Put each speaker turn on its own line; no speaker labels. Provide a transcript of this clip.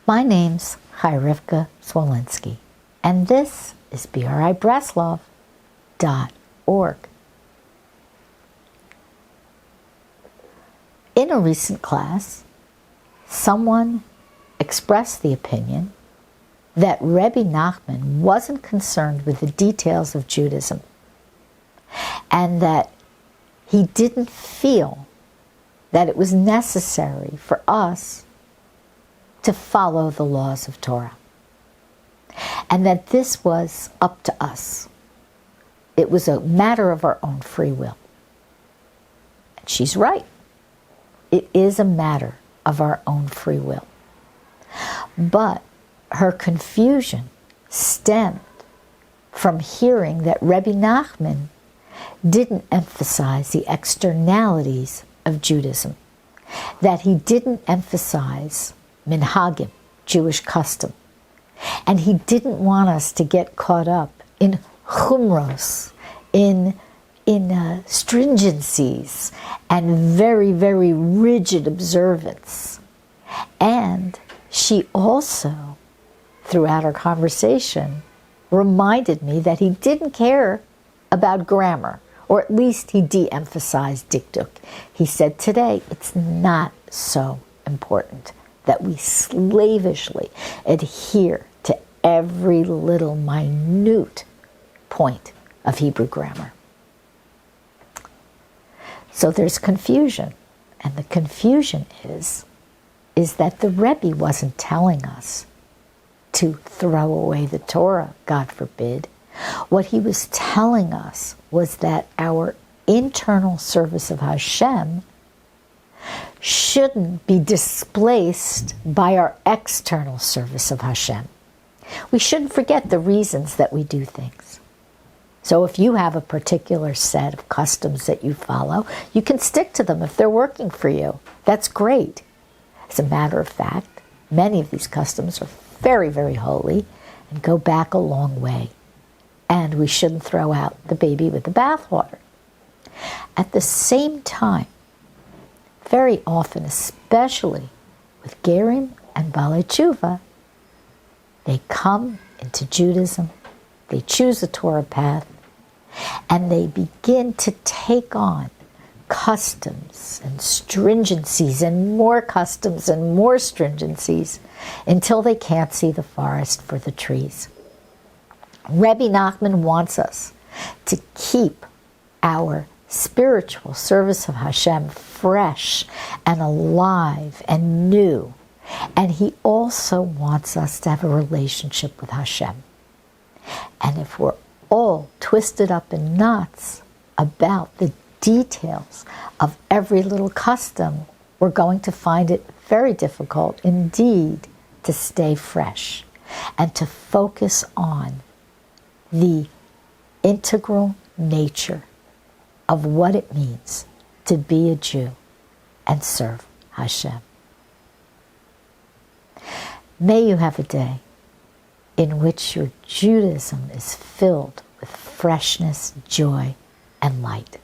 My name's Chaya Rivka Zwolinski, and this is BRI Breslov.org. In a recent class, someone expressed the opinion that Rebbe Nachman wasn't concerned with the details of Judaism, and that he didn't feel that it was necessary for us to follow the laws of Torah, and that this was up to us. It was a matter of our own free will. And she's right. It is a matter of our own free will. But her confusion stemmed from hearing that Rebbe Nachman didn't emphasize the externalities of Judaism, that he didn't emphasize minhagim, Jewish custom, and he didn't want us to get caught up in chumros, in stringencies and very, very rigid observance. And she also, throughout our conversation, reminded me that he didn't care about grammar, or at least he de-emphasized dikduk. He said today it's not so important that we slavishly adhere to every little minute point of Hebrew grammar. So there's confusion, and the confusion is that the Rebbe wasn't telling us to throw away the Torah, God forbid. What he was telling us was that our internal service of Hashem shouldn't be displaced by our external service of Hashem. We shouldn't forget the reasons that we do things. So if you have a particular set of customs that you follow, you can stick to them if they're working for you. That's great. As a matter of fact, many of these customs are very, very holy and go back a long way. And we shouldn't throw out the baby with the bathwater. At the same time, very often, especially with Gerim and Balei Tshuva, they come into Judaism, they choose a Torah path, and they begin to take on customs and stringencies and more customs and more stringencies until they can't see the forest for the trees. Rebbe Nachman wants us to keep our spiritual service of Hashem fresh and alive and new. And he also wants us to have a relationship with Hashem. And if we're all twisted up in knots about the details of every little custom, we're going to find it very difficult indeed to stay fresh and to focus on the integral nature of what it means to be a Jew and serve Hashem. May you have a day in which your Judaism is filled with freshness, joy, and light.